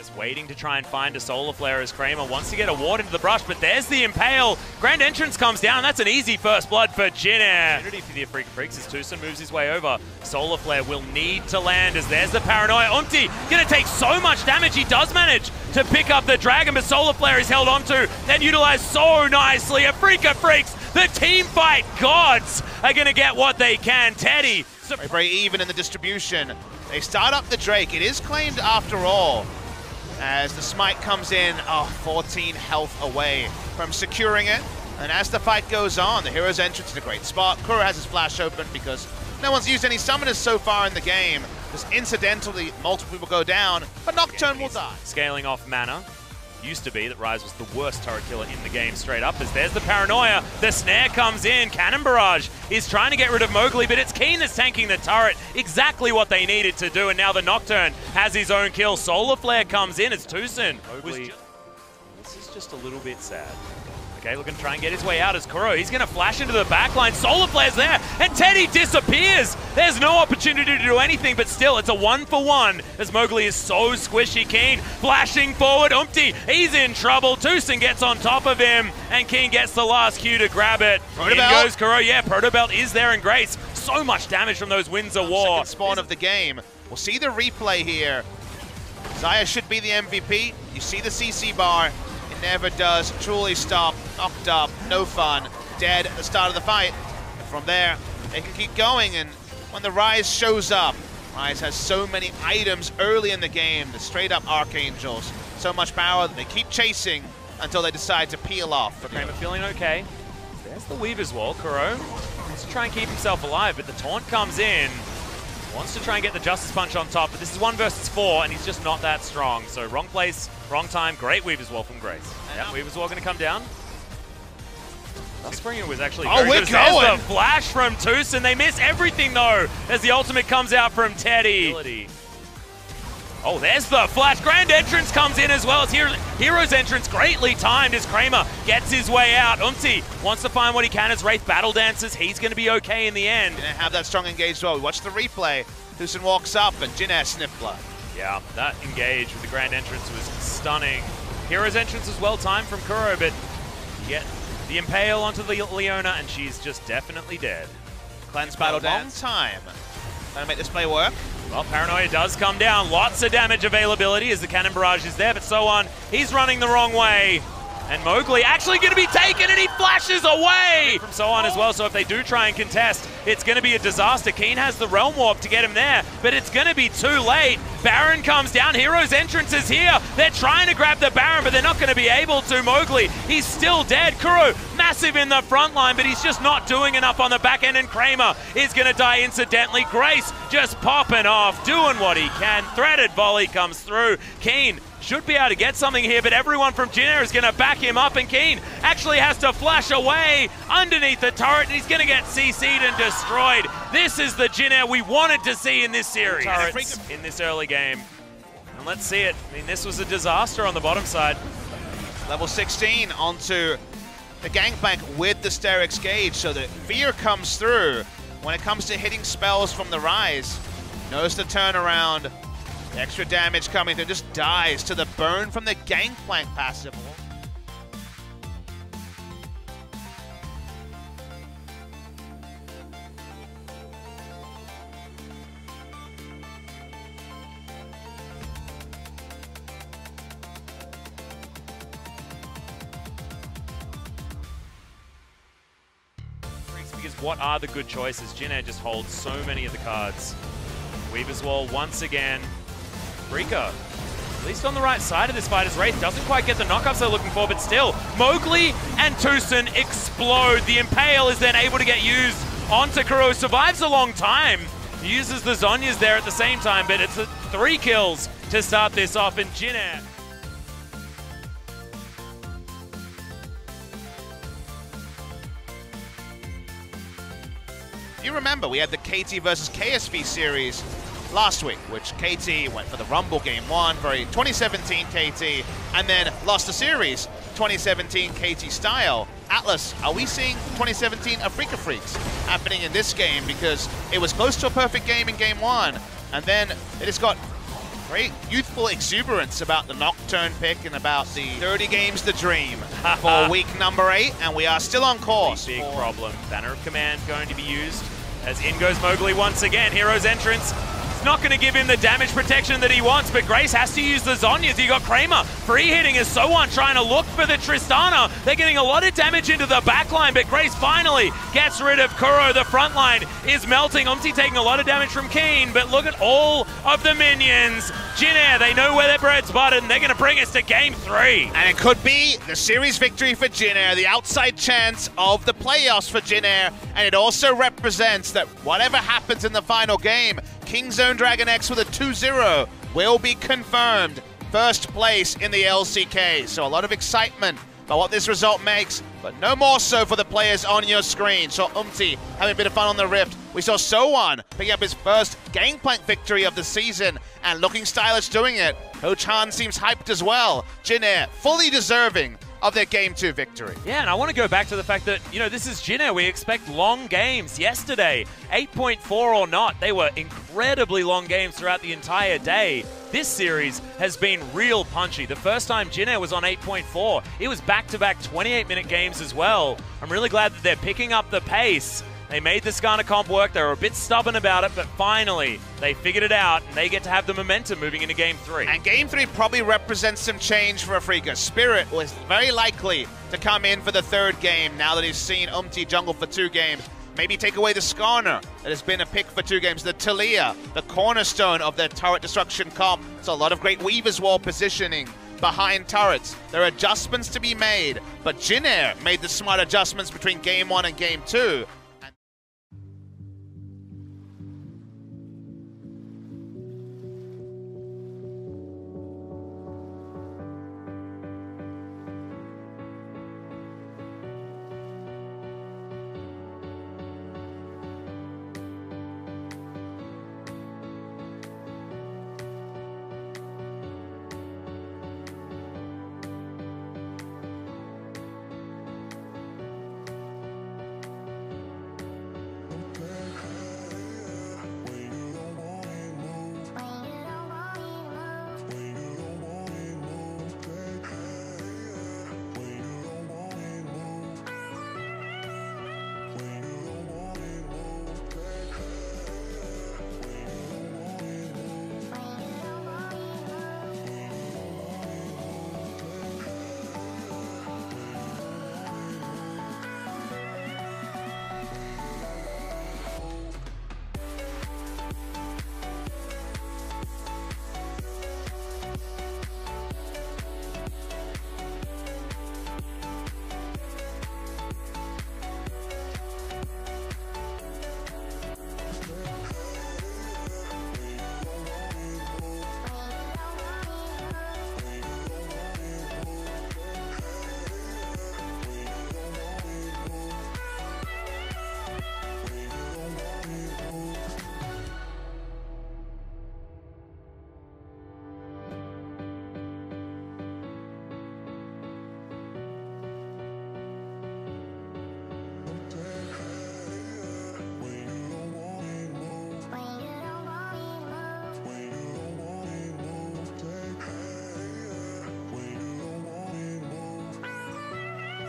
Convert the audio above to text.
Just waiting to try and find a solar flare as Kramer wants to get a ward into the brush, but there's the Impale. Grand Entrance comes down. That's an easy first blood for JVNA. Opportunity for the Afrika Freaks as Tucson moves his way over. Solar flare will need to land as there's the paranoia. Umti gonna take so much damage. He does manage to pick up the dragon, but solar flare is held onto and utilized so nicely. Afrika Freaks, the team fight gods, are gonna get what they can. Teddy. Very even in the distribution. They start up the Drake. It is claimed after all. As the smite comes in, 14 health away from securing it. And as the fight goes on, the hero's entrance is a great spot. Kuro has his flash open because no one's used any summoners so far in the game. Just incidentally, multiple people go down, but Nocturne will die. Scaling off mana. Used to be that Ryze was the worst turret killer in the game straight up, as there's the paranoia. The snare comes in. Cannon Barrage is trying to get rid of Mowgli, but it's Keen that's tanking the turret. Exactly what they needed to do, and now the Nocturne has his own kill. Solar Flare comes in. It's Tucson. Mowgli. This is just a little bit sad. Okay, looking to try and get his way out as Kuro. He's going to flash into the backline. Solar Flare's there, and Teddy disappears. There's no opportunity to do anything, but still, it's a 1-for-1 as Mowgli is so squishy. Keen flashing forward. Umti, he's in trouble. Tucson gets on top of him, and Keen gets the last cue to grab it. In goes Kuro. Yeah, Protobelt is there, and Grace. So much damage from those Winds of War. Second spawn of the game. We'll see the replay here. Xayah should be the MVP. You see the CC bar. Never does truly stop. Knocked up, no fun, dead at the start of the fight. And from there, they can keep going, and when the Ryze shows up, Ryze has so many items early in the game, the straight up Archangels, so much power that they keep chasing until they decide to peel off. Kramer feeling okay. There's the Weaver's Wall. Kuro wants to try and keep himself alive, but the taunt comes in. Wants to try and get the Justice Punch on top, but this is 1 versus 4, and he's just not that strong. So wrong place, wrong time. Great Weaver's Wall from Grace. Yeah, Weaver's Wall going to come down. Springer was actually very good. There's the flash from Tucson. They miss everything, though, as the ultimate comes out from Teddy. Oh, there's the flash. Grand Entrance comes in as well. As Hero's Entrance greatly timed as Kramer gets his way out. Umti wants to find what he can as Wraith battle dances. He's going to be okay in the end. Didn't have that strong engage as well. We watch the replay. Tucson walks up and JVNA sniff blood. Yeah, that engage with the Grand Entrance was stunning. Hero's Entrance was well timed from Kuro, but you get the Impale onto the Leona, and she's just definitely dead. Cleanse battle dance. Long time. Trying to make this play work. Well, Paranoia does come down. Lots of damage availability as the Cannon Barrage is there, but so on. He's running the wrong way. And Mowgli actually going to be taken, and he flashes away from so on as well. So if they do try and contest, it's going to be a disaster. Keen has the Realm Warp to get him there, but it's going to be too late. Baron comes down. Hero's Entrance is here. They're trying to grab the Baron, but they're not going to be able to. Mowgli, he's still dead. Kuro, massive in the front line, but he's just not doing enough on the back end, and Kramer is going to die incidentally. Grace just popping off, doing what he can. Threaded volley comes through. Keen should be able to get something here, but everyone from JVNA is going to back him up, and Keen actually has to flash away underneath the turret, and he's going to get CC'd and destroyed. This is the JVNA we wanted to see in this series, in this early game. And let's see it. I mean, this was a disaster on the bottom side. Level 16 onto the Gangplank with the Sterix Gauge, so that fear comes through when it comes to hitting spells from the Ryze. Knows the turnaround. Extra damage coming through, just dies to the burn from the Gangplank passive. Because what are the good choices? JVNA just holds so many of the cards. Weaver's Wall once again. Rika, at least on the right side of this fight, as Wraith doesn't quite get the knockups they're looking for, but still, Mowgli and Tucson explode. The Impale is then able to get used onto Kuro, survives a long time. He uses the Zhonya's there at the same time, but it's 3 kills to start this off, and JVNA. You remember, we had the KT versus KSV series last week, which KT went for the Rumble Game 1, very 2017 KT, and then lost the series, 2017 KT style. Atlas, are we seeing 2017 Afrika Freaks happening in this game? Because it was close to a perfect game in Game 1, and then it just got Great youthful exuberance about the Nocturne pick and about the 30 games to dream for week number 8, and we are still on course. Big problem. Banner of Command going to be used as in goes Mowgli once again. Hero's entrance. It's not going to give him the damage protection that he wants, but Grace has to use the Zhonyas. You got Kramer free hitting as So1 trying to look for the Tristana. They're getting a lot of damage into the backline, but Grace finally gets rid of Kuro. The front line is melting. Umti taking a lot of damage from Keen, but look at all of the minions. Jin Air, they know where their bread's buttered, and they're going to bring us to Game 3. And it could be the series victory for Jin Air, the outside chance of the playoffs for Jin Air, and it also represents that whatever happens in the final game, Kingzone Dragon X with a 2-0 will be confirmed first place in the LCK. So a lot of excitement about what this result makes, but no more so for the players on your screen. So Umti having a bit of fun on the Rift. We saw So1 picking up his first Gangplank victory of the season and looking stylish doing it. Ho-Chan seems hyped as well. Jin Air fully deserving of their Game 2 victory. Yeah, and I want to go back to the fact that, you know, this is Jin Air. We expect long games. Yesterday, 8.4 or not, they were incredibly long games throughout the entire day. This series has been real punchy. The first time Jin Air was on 8.4, it was back-to-back 28-minute games as well. I'm really glad that they're picking up the pace. They made the Skarner comp work. They were a bit stubborn about it, but finally, they figured it out, and they get to have the momentum moving into Game 3. And Game 3 probably represents some change for Afrika. Spirit was very likely to come in for the third game now that he's seen Umti jungle for 2 games. Maybe take away the Skarner that has been a pick for 2 games. The Talia, the cornerstone of their turret destruction comp. So a lot of great Weaver's Wall positioning behind turrets. There are adjustments to be made, but Jin Air made the smart adjustments between Game 1 and Game 2